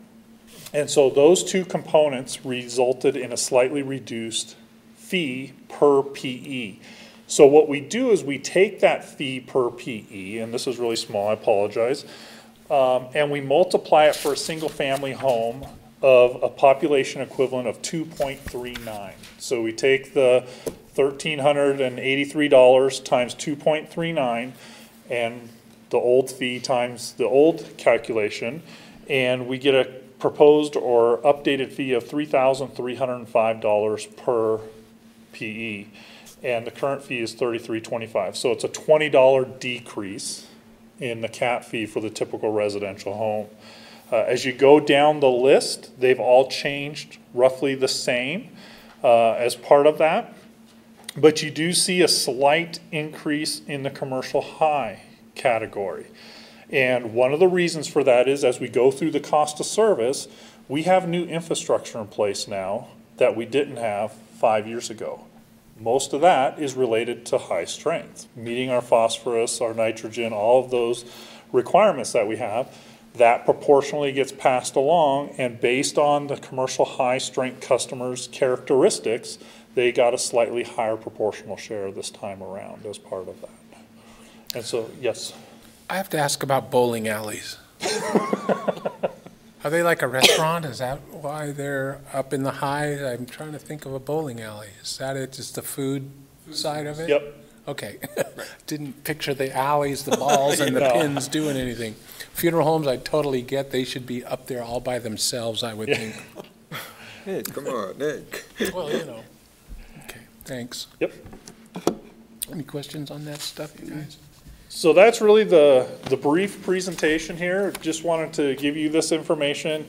And so those two components resulted in a slightly reduced fee per PE. So what we do is we take that fee per PE, and this is really small, I apologize, and we multiply it for a single-family home of a population equivalent of 2.39. So we take the $1,383 times 2.39 and the old fee times the old calculation, and we get a proposed or updated fee of $3,305 per PE. And the current fee is $33.25. So it's a $20 decrease in the cap fee for the typical residential home. As you go down the list, they've all changed roughly the same as part of that. But you do see a slight increase in the commercial high category. And one of the reasons for that is as we go through the cost of service, we have new infrastructure in place now that we didn't have 5 years ago. Most of that is related to high strength, meeting our phosphorus, our nitrogen, all of those requirements that we have. That proportionally gets passed along, and based on the commercial high strength customers' characteristics, they got a slightly higher proportional share this time around as part of that. And so, yes. I have to ask about bowling alleys. Are they like a restaurant? Is that why they're up in the high? I'm trying to think of a bowling alley. Is that it, just the food side of it? Yep. Okay. Didn't picture the alleys, the balls, and the No. pins doing anything. Funeral homes, I totally get. They should be up there all by themselves, I would think. Hey, come on, Nick. Well, you know. Okay, thanks. Yep. Any questions on that stuff, you guys? So that's really the brief presentation here. Just wanted to give you this information,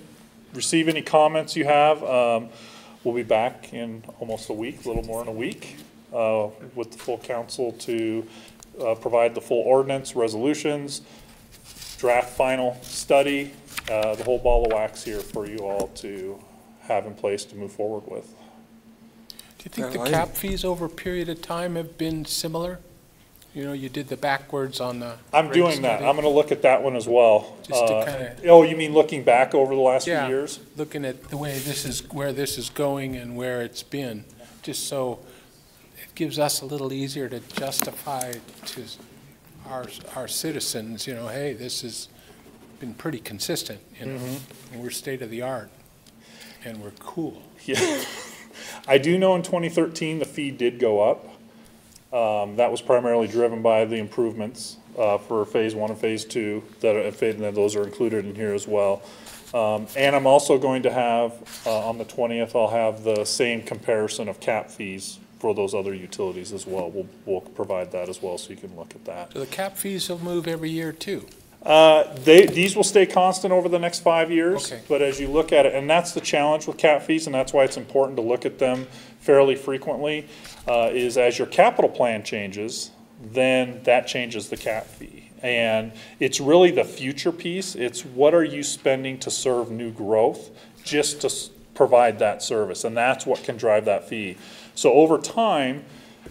receive any comments you have. We'll be back in almost a week, a little more than a week, with the full council to provide the full ordinance, resolutions, draft final study, the whole ball of wax here for you all to have in place to move forward with. Do you think the cap fees over a period of time have been similar? You know, you did the backwards on the. I'm rate doing that. study. I'm gonna look at that one as well. Just to kinda- Oh, you mean looking back over the last few Yeah. years? Looking at the way this is, where this is going and where it's been, just so it gives us a little easier to justify to our citizens, you know, hey, this has been pretty consistent, you know, and we're state of the art, and we're cool. Yeah. I do know in 2013, the fee did go up. That was primarily driven by the improvements for phase 1 and phase 2 that those are included in here as well. And I'm also going to have, on the 20th, I'll have the same comparison of cap fees for those other utilities as well. We'll provide that as well, so you can look at that. So the cap fees will move every year too? These will stay constant over the next 5 years. Okay. But as you look at it, and that's the challenge with cap fees, and that's why it's important to look at them fairly frequently, is as your capital plan changes, then that changes the cap fee. And it's really the future piece. It's what are you spending to serve new growth just to provide that service, and that's what can drive that fee. So over time,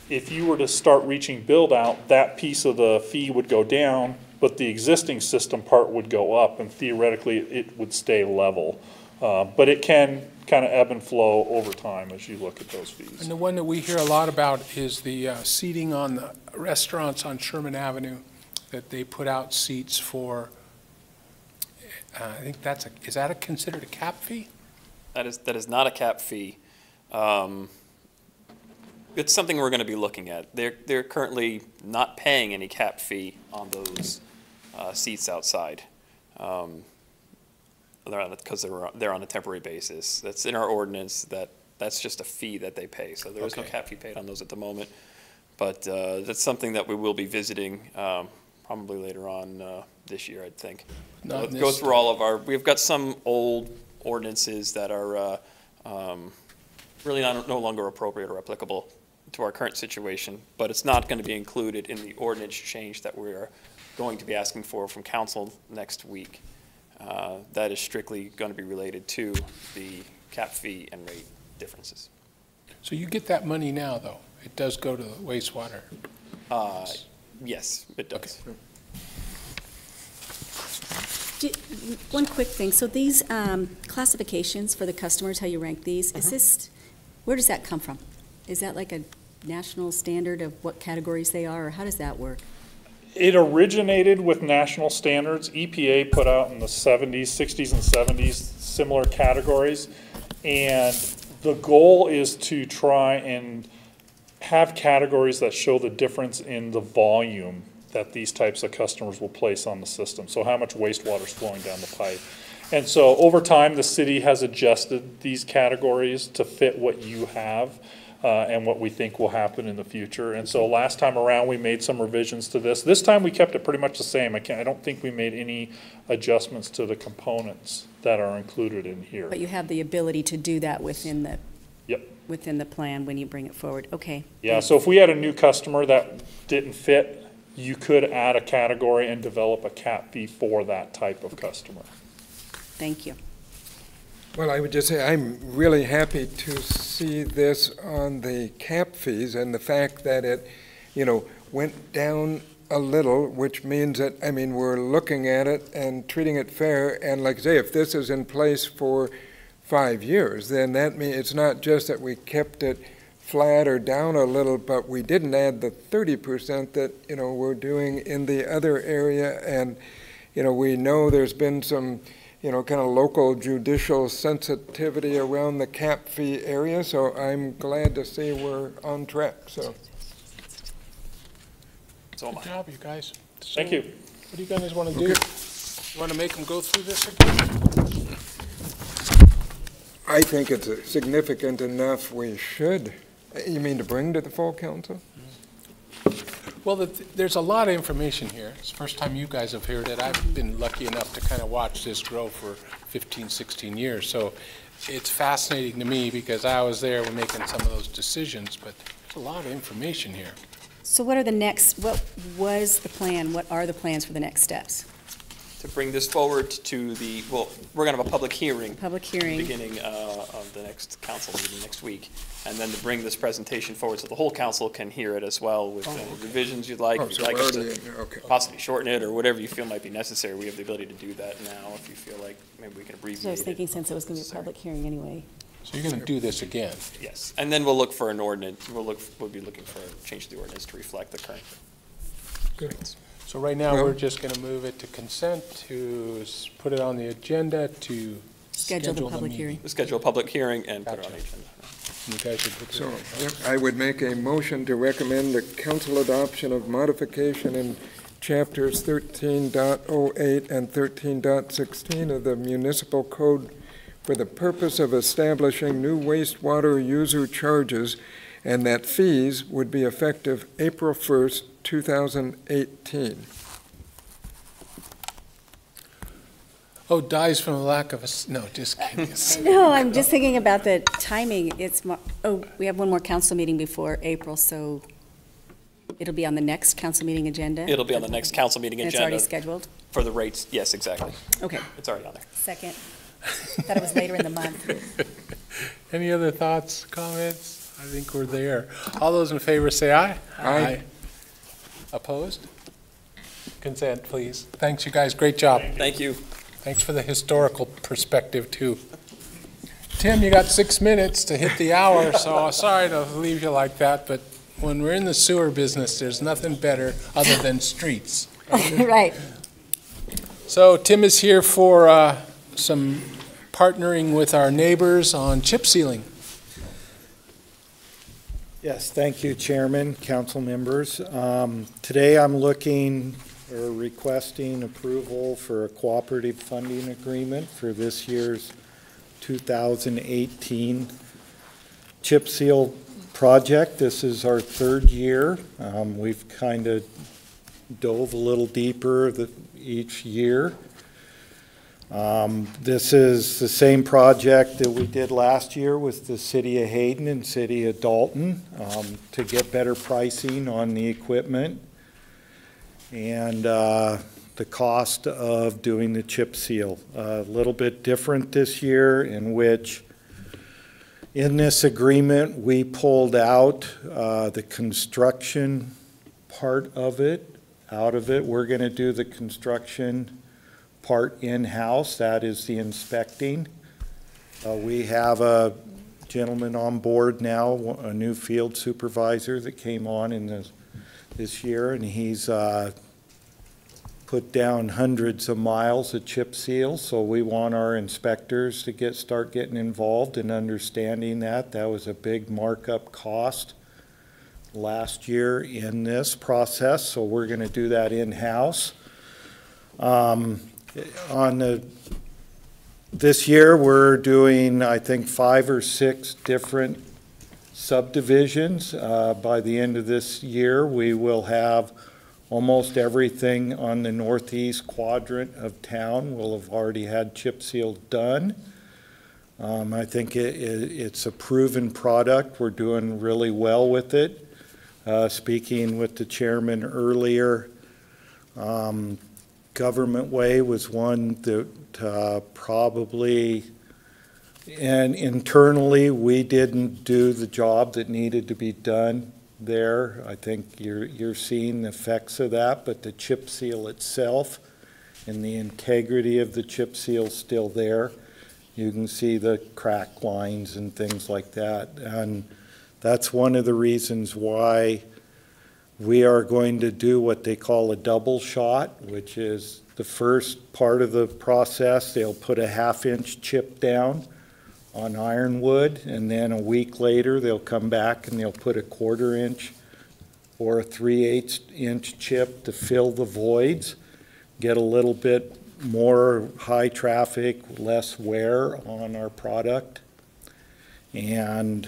if you were to start reaching build out, that piece of the fee would go down, but the existing system part would go up, and theoretically it would stay level. But it can kind of ebb and flow over time as you look at those fees. And the one that we hear a lot about is the seating on the restaurants on Sherman Avenue, that they put out seats for, I think is that considered a cap fee? That is not a cap fee. It's something we're going to be looking at. They're currently not paying any cap fee on those seats outside. Because they're on a temporary basis. That's in our ordinance. That's just a fee that they pay. So there is no Okay. cap fee paid on those at the moment. But that's something that we will be visiting probably later on this year, I think. Not in Go this through all of our. We've got some old ordinances that are really no longer appropriate or applicable to our current situation. But it's not going to be included in the ordinance change that we're going to be asking for from council next week. That is strictly going to be related to the cap fee and rate differences. So you get that money now, though? It does go to the wastewater? Yes, it does. One quick thing, so these classifications for the customers, how you rank these, is this, where does that come from? Is that like a national standard of what categories they are, or how does that work? It originated with national standards. EPA put out in the 70s, 60s, and 70s similar categories. And the goal is to try and have categories that show the difference in the volume that these types of customers will place on the system. So how much wastewater is flowing down the pipe. And so over time, the city has adjusted these categories to fit what you have and what we think will happen in the future. And so last time around, we made some revisions to this. This time, we kept it pretty much the same. I don't think we made any adjustments to the components that are included in here. But you have the ability to do that within the Yep. within the plan when you bring it forward. Okay. Yeah, so if we had a new customer that didn't fit, you could add a category and develop a cap fee for that type of customer. Thank you. Well, I would just say I'm really happy to see this on the cap fees and the fact that it, went down a little, which means that, we're looking at it and treating it fair. And like I say, if this is in place for 5 years, then that means it's not just that we kept it flat or down a little, but we didn't add the 30% that, we're doing in the other area. And, we know there's been some, kind of local judicial sensitivity around the cap fee area, so I'm glad to see we're on track, so. Good job, you guys. Thank you. What do you guys want to do? You want to make them go through this again? I think it's significant enough we should. You mean to bring to the full council? Well, there's a lot of information here. It's the first time you guys have heard it. I've been lucky enough to kind of watch this grow for 15, 16 years. So it's fascinating to me because I was there when making some of those decisions, but there's a lot of information here. So what was the plan? What are the plans for the next steps? To bring this forward to we're going to have a public hearing. Public hearing. Beginning of the next council meeting next week. And then to bring this presentation forward so the whole council can hear it as well with any revisions you'd like. If so you'd like we're us already to okay. possibly shorten it or whatever you feel might be necessary, we have the ability to do that now. If you feel like maybe we can abbreviate So I was it. thinking since it was going to be a public hearing anyway. So you're going to do this again? Yes, and then we'll look for an ordinance, we'll be looking for a change to the ordinance to reflect the current rates. So right now, Well- we're just going to move it to consent, to put it on the agenda, to Schedule the public meeting. hearing. We'll schedule a public hearing and put it on the Gotcha. agenda. You guys should put So, this I would make a motion to recommend the council adoption of modification in chapters 13.08 and 13.16 of the municipal code for the purpose of establishing new wastewater user charges, and that fees would be effective April 1st, 2018. Oh, dies from a lack of no, just kidding. No, I'm just thinking about the timing. We have one more council meeting before April, so it'll be on the next council meeting agenda? It'll be on the next council meeting And it's agenda already scheduled? for the rates. Yes, exactly. Okay, It's already on there. second. Thought it was later in the month. Any other thoughts, comments? I think we're there. All those in favor say aye. Aye. Opposed? Consent, please. Thanks, you guys. Great job. Thank you. Thanks for the historical perspective, too. Tim, you got 6 minutes to hit the hour, so sorry to leave you like that, but when we're in the sewer business, there's nothing better other than streets. Right. So Tim is here for some partnering with our neighbors on chip sealing. Yes, thank you, Chairman, council members. Today I'm looking or requesting approval for a cooperative funding agreement for this year's 2018 chip seal project. This is our third year. We've kind of dove a little deeper each year. This is the same project that we did last year with the City of Hayden and City of Dalton to get better pricing on the equipment and the cost of doing the chip seal. A little bit different this year, in which In this agreement, we pulled out the construction part of it, out of it. We're going to do the construction part in-house. That is the inspecting. We have a gentleman on board now, a new field supervisor that came on in this year, and he's put down hundreds of miles of chip seal. So we want our inspectors to start getting involved and understanding that. That was a big markup cost last year in this process, so we're going to do that in-house. This year, we're doing, I think, 5 or 6 different subdivisions. By the end of this year, we will have almost everything on the northeast quadrant of town. We'll have already had chip seal done. I think it's a proven product. We're doing really well with it. Speaking with the chairman earlier, Government Way was one that probably, and internally, we didn't do the job that needed to be done there. I think you're seeing the effects of that, but the chip seal itself and the integrity of the chip seal is still there. You can see the crack lines and things like that, and that's one of the reasons why we are going to do what they call a double shot, which is the first part of the process, they'll put a 1/2-inch chip down on ironwood, and then a week later they'll come back and they'll put a 1/4 inch or a 3/8 inch chip to fill the voids, get a little bit more high traffic, less wear on our product. And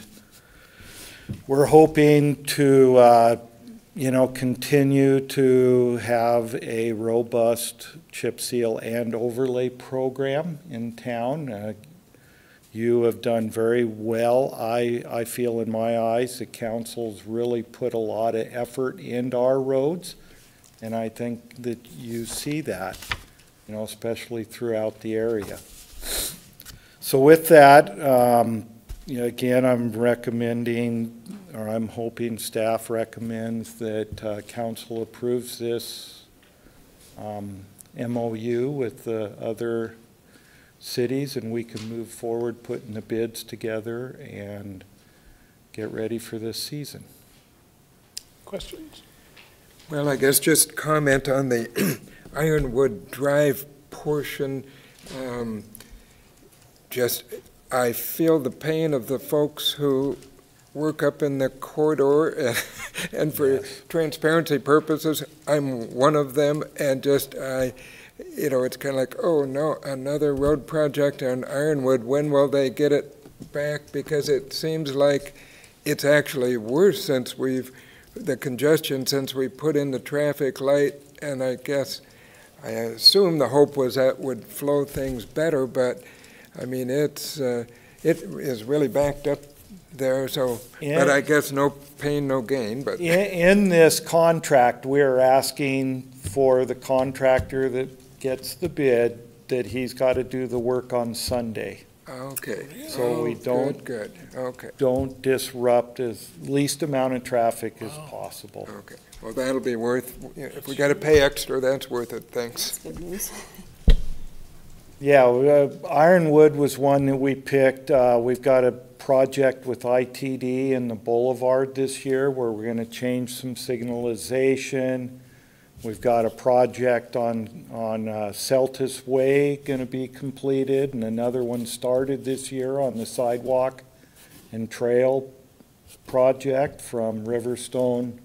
we're hoping to continue to have a robust chip seal and overlay program in town. You have done very well. I feel in my eyes the council's really put a lot of effort into our roads, and I think that you see that, especially throughout the area. So with that, again, I'm recommending, or I'm hoping staff recommends that council approves this MOU with the other cities, and we can move forward putting the bids together and get ready for this season. Questions? Well, I guess just comment on the Ironwood Drive portion. I feel the pain of the folks who work up in the corridor, and for transparency purposes, I'm one of them, and it's kind of like, oh no, another road project on Ironwood, when will they get it back? Because it seems like it's actually worse since the congestion since we put in the traffic light, and I assume the hope was that would flow things better, but I mean, it is really backed up there, but I guess no pain, no gain. But in this contract, we're asking for the contractor that gets the bid that he's got to do the work on Sunday. Okay. So we don't don't disrupt as least amount of traffic as possible. Okay. Well, that'll be worth. If we got to pay extra, that's worth it. Thanks. That's good news. Yeah, Ironwood was one that we picked. We've got a project with ITD in the Boulevard this year where we're going to change some signalization. We've got a project on Celtis Way going to be completed, and another one started this year on the sidewalk and trail project from Riverstone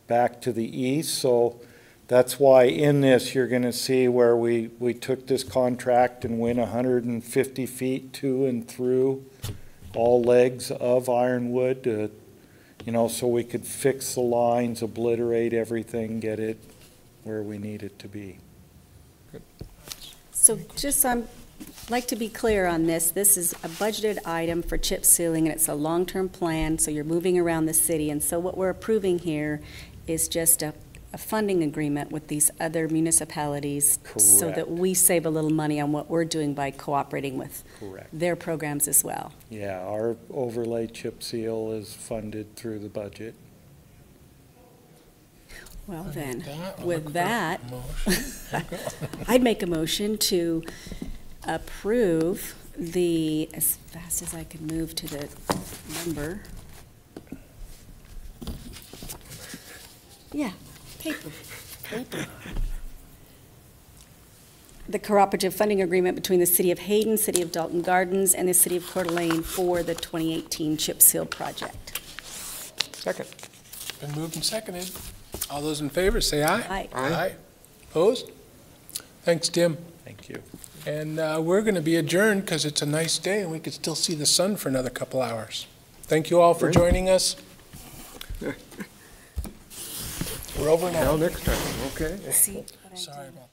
back to the east. So that's why in this you're going to see where we took this contract and went 150 feet to and through all legs of Ironwood, so we could fix the lines, obliterate everything, get it where we need it to be. So just, I'd like to be clear on this. This is a budgeted item for chip sealing, and it's a long-term plan, so you're moving around the city. And so what we're approving here is just a funding agreement with these other municipalities so that Correct. we save a little money on what we're doing by cooperating with Correct. their programs as well. Yeah, our overlay chip seal is funded through the budget. Well then, That will with look that, for a motion. I'd make a motion to approve the, as fast as I can move to the number. Yeah, paper. The cooperative funding agreement between the City of Hayden, City of Dalton Gardens, and the City of Coeur d'Alene for the 2018 chip seal project. Second. Been moved and seconded. All those in favor, say aye. Aye. Aye. Opposed? Thanks, Tim. Thank you. And we're going to be adjourned because it's a nice day and we could still see the sun for another couple hours. Thank you all for Great. joining us. We're over now. Till next time, okay? See what I Sorry did? about